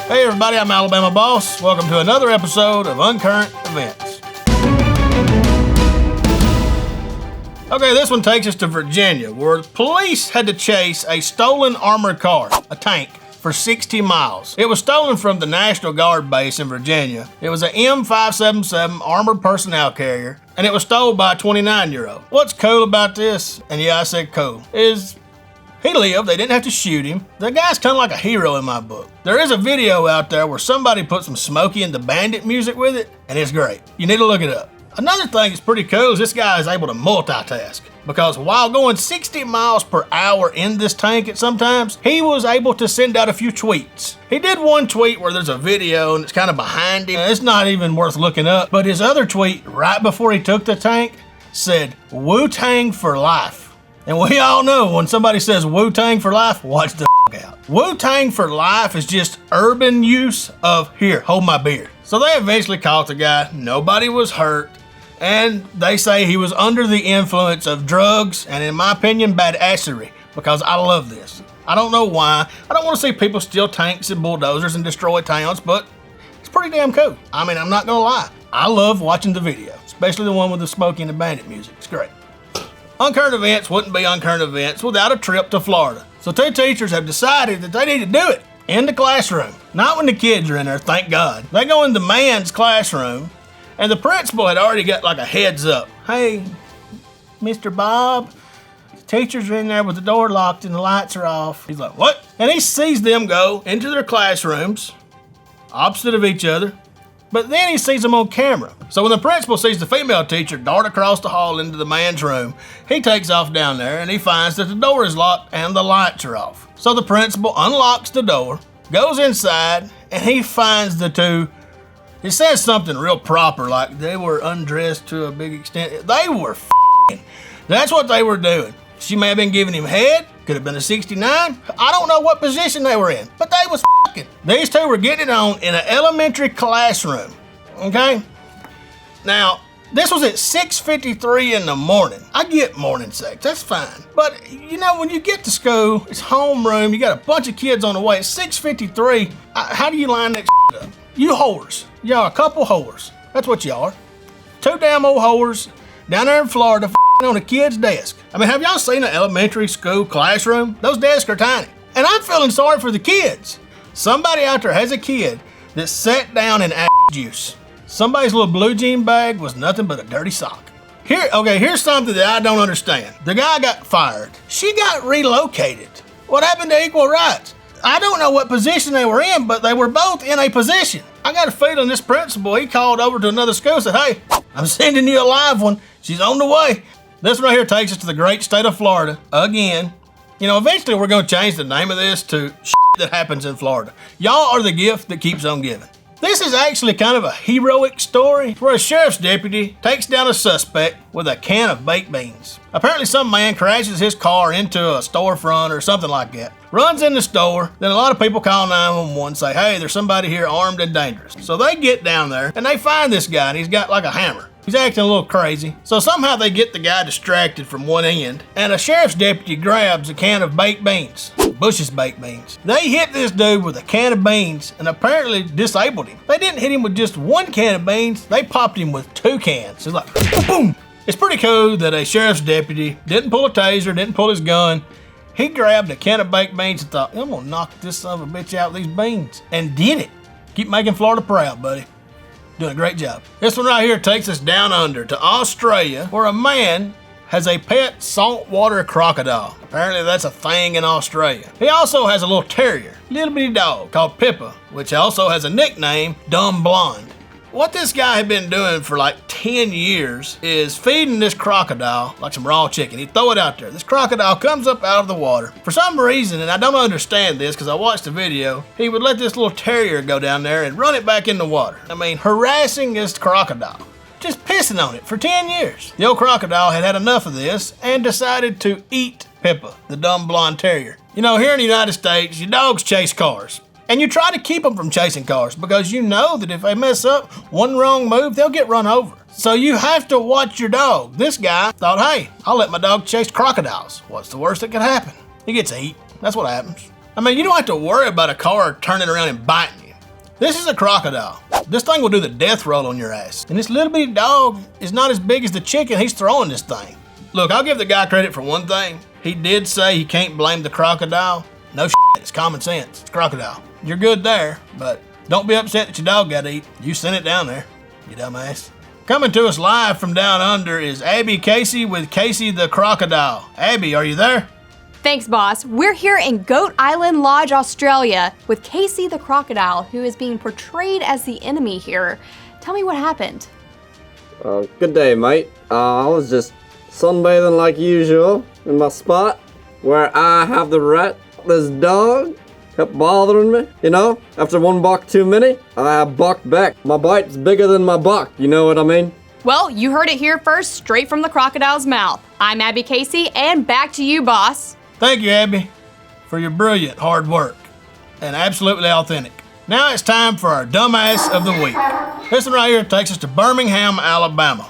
Hey everybody, I'm Alabama Boss. Welcome to another episode of Uncurrent Events. Okay, this one takes us to Virginia, where police had to chase a stolen armored car, a tank, for 60 miles. It was stolen from the National Guard base in Virginia. It was an M577 armored personnel carrier, and it was stolen by a 29-year-old. What's cool about this, and yeah, I said cool, is he lived. They didn't have to shoot him. The guy's kind of like a hero in my book. There is a video out there where somebody put some Smokey and the Bandit music with it, and it's great. You need to look it up. Another thing that's pretty cool is this guy is able to multitask, because while going 60 miles per hour in this tank at sometimes, he was able to send out a few tweets. He did one tweet where there's a video and it's kind of behind him. It's not even worth looking up, but his other tweet right before he took the tank said, "Wu-Tang for life." And we all know when somebody says Wu-Tang for life, watch the out. Wu-Tang for life is just urban use of, here, hold my beer. So they eventually caught the guy. Nobody was hurt. And they say he was under the influence of drugs and, in my opinion, badassery, because I love this. I don't know why. I don't want to see people steal tanks and bulldozers and destroy towns, but it's pretty damn cool. I mean, I'm not going to lie. I love watching the video, especially the one with the Smokey and the Bandit music. It's great. Uncurrent Events wouldn't be Uncurrent Events without a trip to Florida. So two teachers have decided that they need to do it in the classroom. Not when the kids are in there, thank God. They go in the man's classroom, and the principal had already got like a heads up. "Hey, Mr. Bob, the teachers are in there with the door locked and the lights are off." He's like, "What?" And he sees them go into their classrooms, opposite of each other, but then he sees them on camera. So when the principal sees the female teacher dart across the hall into the man's room, he takes off down there and he finds that the door is locked and the lights are off. So the principal unlocks the door, goes inside, and he finds the two. It says something real proper, like they were undressed to a big extent. They were f***ing. That's what they were doing. She may have been giving him head. Could have been a 69. I don't know what position they were in, but they was f***ing. These two were getting it on in an elementary classroom, okay? Now, this was at 6:53 in the morning. I get morning sex, that's fine. But, you know, when you get to school, it's homeroom, you got a bunch of kids on the way. At 6:53, how do you line that up? You whores. Y'all a couple whores. That's what you are. Two damn old whores down there in Florida on a kid's desk. I mean, have y'all seen an elementary school classroom? Those desks are tiny. And I'm feeling sorry for the kids. Somebody out there has a kid that sat down in ass juice. Somebody's little blue jean bag was nothing but a dirty sock. Here's something that I don't understand. The guy got fired. She got relocated. What happened to equal rights? I don't know what position they were in, but they were both in a position. I got a feeling this principal, he called over to another school and said, "Hey, I'm sending you a live one. She's on the way." This right here takes us to the great state of Florida again. You know, eventually we're going to change the name of this to shit that happens in Florida. Y'all are the gift that keeps on giving. This is actually kind of a heroic story where a sheriff's deputy takes down a suspect with a can of baked beans. Apparently some man crashes his car into a storefront or something like that. Runs in the store, then a lot of people call 911 and say, "Hey, there's somebody here armed and dangerous." So they get down there and they find this guy and he's got like a hammer. He's acting a little crazy. So somehow they get the guy distracted from one end, and a sheriff's deputy grabs a can of baked beans. Bush's baked beans. They hit this dude with a can of beans and apparently disabled him. They didn't hit him with just one can of beans, they popped him with two cans. It's like, boom! It's pretty cool that a sheriff's deputy didn't pull a taser, didn't pull his gun. He grabbed a can of baked beans and thought, "I'm gonna knock this son of a bitch out with these beans." And did it. Keep making Florida proud, buddy. Doing a great job. This one right here takes us down under to Australia, where a man has a pet saltwater crocodile. Apparently that's a thing in Australia. He also has a little terrier, little bitty dog called Pippa, which also has a nickname, Dumb Blonde. What this guy had been doing for like 10 years is feeding this crocodile like some raw chicken. He'd throw it out there. This crocodile comes up out of the water. For some reason, and I don't understand this because I watched the video, he would let this little terrier go down there and run it back in the water. I mean, harassing this crocodile. Just pissing on it for 10 years. The old crocodile had had enough of this and decided to eat Pippa, the dumb blonde terrier. You know, here in the United States, your dogs chase cars. And you try to keep them from chasing cars because you know that if they mess up one wrong move, they'll get run over. So you have to watch your dog. This guy thought, hey, I'll let my dog chase crocodiles. What's the worst that could happen? He gets eaten. That's what happens. I mean, you don't have to worry about a car turning around and biting you. This is a crocodile. This thing will do the death roll on your ass. And this little bitty dog is not as big as the chicken he's throwing this thing. Look, I'll give the guy credit for one thing. He did say he can't blame the crocodile. No shit, it's common sense. It's crocodile. You're good there, but don't be upset that your dog got eat. You sent it down there, you dumbass. Coming to us live from down under is Abby Casey with Casey the Crocodile. Abby, are you there? Thanks, boss. We're here in Goat Island Lodge, Australia, with Casey the Crocodile, who is being portrayed as the enemy here. Tell me what happened. Good day, mate. I was just sunbathing like usual in my spot where I have the right. This dog kept bothering me, you know? After one buck too many, I bucked back. My bite's bigger than my buck, you know what I mean? Well, you heard it here first, straight from the crocodile's mouth. I'm Abby Casey, and back to you, boss. Thank you, Abby, for your brilliant hard work and absolutely authentic. Now it's time for our dumbass of the week. This one right here takes us to Birmingham, Alabama,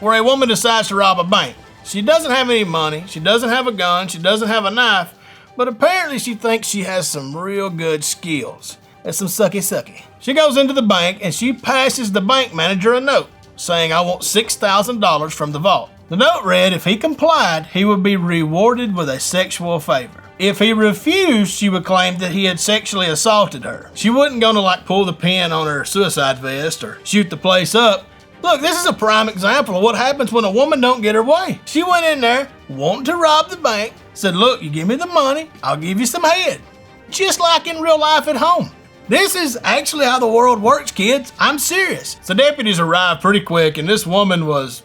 where a woman decides to rob a bank. She doesn't have any money, she doesn't have a gun, she doesn't have a knife, but apparently she thinks she has some real good skills and some sucky. She goes into the bank and she passes the bank manager a note saying, I want $6,000 from the vault. The note read if he complied, he would be rewarded with a sexual favor. If he refused, she would claim that he had sexually assaulted her. She wasn't gonna pull the pin on her suicide vest or shoot the place up. Look, this is a prime example of what happens when a woman don't get her way. She went in there wanting to rob the bank, said, look, you give me the money, I'll give you some head. Just like in real life at home. This is actually how the world works, kids. I'm serious. So deputies arrived pretty quick and this woman was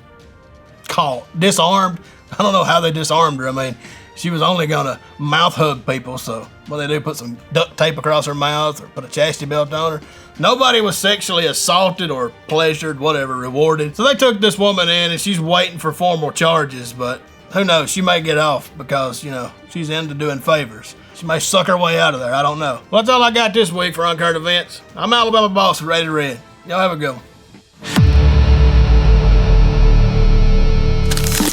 caught, disarmed. I don't know how they disarmed her. I mean, she was only gonna mouth hug people, so what they do, put some duct tape across her mouth or put a chastity belt on her. Nobody was sexually assaulted or pleasured, whatever, rewarded. So they took this woman in and she's waiting for formal charges, but who knows, she may get off because, you know, she's into doing favors. She may suck her way out of there, I don't know. Well, that's all I got this week for Uncurrent Events. I'm Alabama Boss with Rated Red. Y'all have a good one.